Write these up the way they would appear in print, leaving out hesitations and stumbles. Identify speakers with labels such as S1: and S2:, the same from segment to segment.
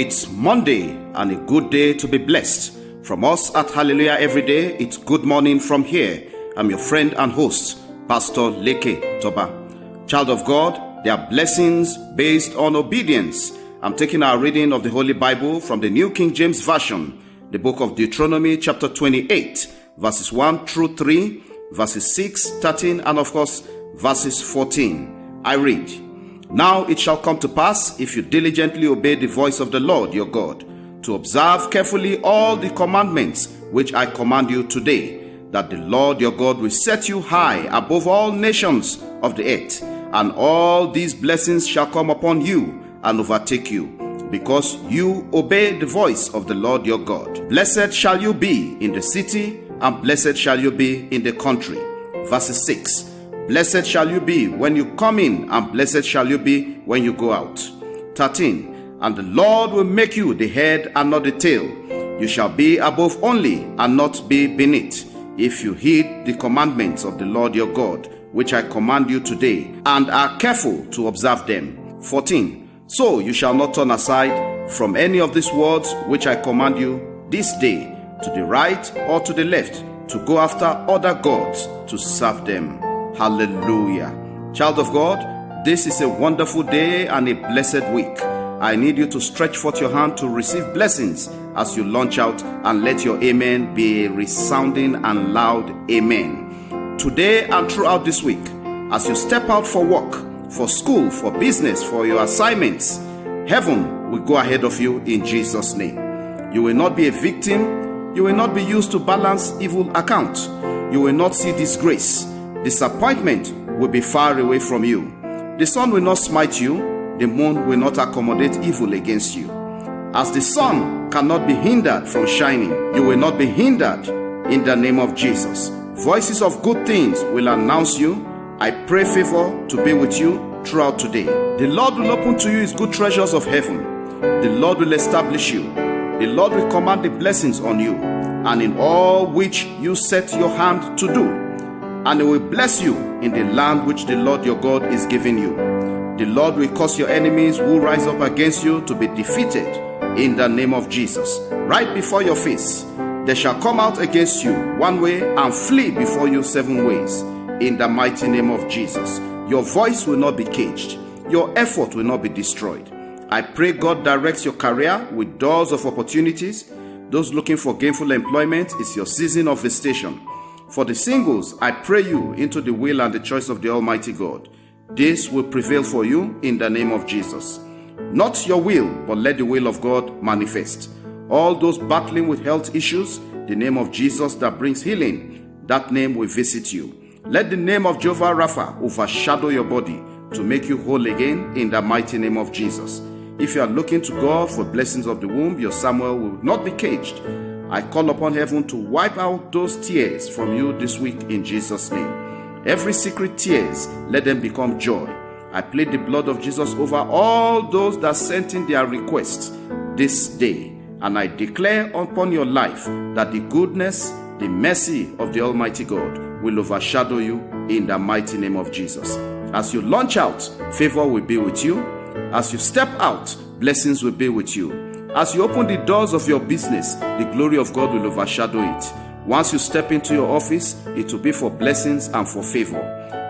S1: It's Monday and a good day to be blessed. From us at Hallelujah Everyday, it's good morning from here. I'm your friend and host, Pastor Leke Toba. Child of God, there are blessings based on obedience. I'm taking our reading of the Holy Bible from the New King James Version, the book of Deuteronomy chapter 28, verses 1 through 3, verses 6, 13, and of course, verses 14. I read, "Now it shall come to pass, if you diligently obey the voice of the Lord your God, to observe carefully all the commandments which I command you today, that the Lord your God will set you high above all nations of the earth, and all these blessings shall come upon you and overtake you, because you obey the voice of the Lord your God. Blessed shall you be in the city, and blessed shall you be in the country." Verse 6, "Blessed shall you be when you come in, and blessed shall you be when you go out." 13, "And the Lord will make you the head and not the tail. You shall be above only, and not be beneath, if you heed the commandments of the Lord your God, which I command you today, and are careful to observe them." 14, "So you shall not turn aside from any of these words which I command you this day, to the right or to the left, to go after other gods to serve them." Hallelujah. Child of God, this is a wonderful day and a blessed week. I need you to stretch forth your hand to receive blessings as you launch out, and let your amen be a resounding and loud amen. Today and throughout this week, as you step out for work, for school, for business, for your assignments, heaven will go ahead of you in Jesus' name. You will not be a victim. You will not be used to balance evil accounts. You will not see disgrace. Disappointment will be far away from you. The sun will not smite you. The moon will not accommodate evil against you. As the sun cannot be hindered from shining, you will not be hindered in the name of Jesus. Voices of good things will announce you. I pray favor to be with you throughout today. The Lord will open to you his good treasures of heaven. The Lord will establish you. The Lord will command the blessings on you, and in all which you set your hand to do. And he will bless you in the land which the Lord your God is giving you. The Lord will cause your enemies who rise up against you to be defeated in the name of Jesus. Right before your face, they shall come out against you one way and flee before you 7 ways. In the mighty name of Jesus. Your voice will not be caged. Your effort will not be destroyed. I pray God directs your career with doors of opportunities. Those looking for gainful employment, is your season of visitation. For the singles, I pray you into the will and the choice of the Almighty God. This will prevail for you in the name of Jesus. Not your will, but let the will of God manifest. All those battling with health issues, the name of Jesus that brings healing, that name will visit you. Let the name of Jehovah Rapha overshadow your body to make you whole again in the mighty name of Jesus. If you are looking to God for blessings of the womb, your Samuel will not be caged. I call upon heaven to wipe out those tears from you this week in Jesus' name. Every secret tears, let them become joy. I plead the blood of Jesus over all those that sent in their requests this day. And I declare upon your life that the goodness, the mercy of the Almighty God will overshadow you in the mighty name of Jesus. As you launch out, favor will be with you. As you step out, blessings will be with you. As you open the doors of your business, the glory of God will overshadow it. Once you step into your office, it will be for blessings and for favor.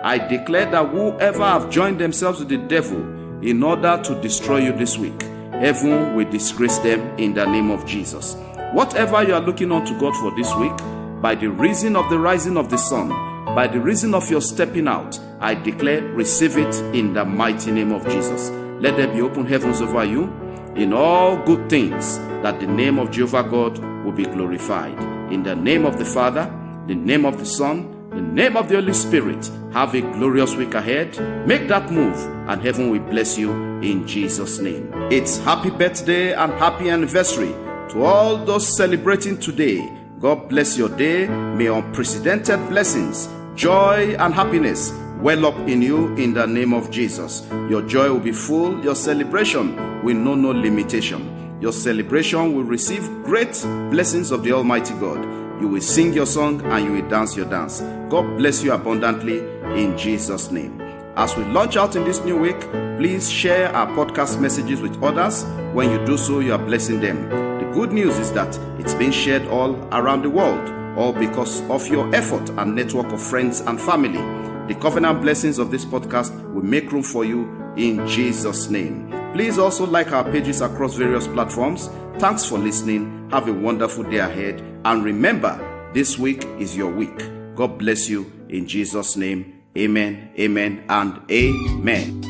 S1: I declare that whoever have joined themselves with the devil in order to destroy you this week, heaven will disgrace them in the name of Jesus. Whatever you are looking unto God for this week, by the reason of the rising of the sun, by the reason of your stepping out, I declare, receive it in the mighty name of Jesus. Let there be open heavens over you in all good things, that the name of Jehovah God will be glorified. In the name of the Father, the name of the Son, the name of the Holy Spirit, have a glorious week ahead. Make that move, and heaven will bless you in Jesus' name. It's happy birthday and happy anniversary to all those celebrating today. God bless your day. May unprecedented blessings, joy, and happiness well up in you in the name of Jesus. Your joy will be full. Your celebration will know no limitation. Your celebration will receive great blessings of the Almighty God. You will sing your song and you will dance your dance. God bless you abundantly in Jesus' name. As we launch out in this new week, please share our podcast messages with others. When you do so, you are blessing them. The good news is that it's being shared all around the world, all because of your effort and network of friends and family. The covenant blessings of this podcast will make room for you in Jesus' name. Please also like our pages across various platforms. Thanks for listening. Have a wonderful day ahead. And remember, this week is your week. God bless you in Jesus' name. Amen, amen, and amen.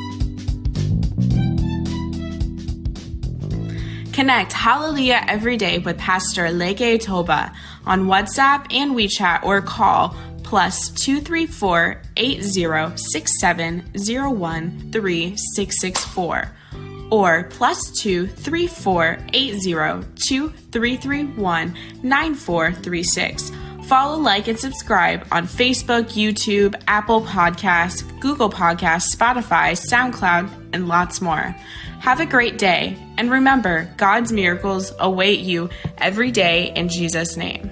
S2: Connect Hallelujah every day with Pastor Leke Toba on WhatsApp and WeChat or call +234 8067 013 or +234 802331 9436. Follow, like, and subscribe on Facebook, YouTube, Apple Podcasts, Google Podcasts, Spotify, SoundCloud, and lots more. Have a great day, and remember, God's miracles await you every day in Jesus' name.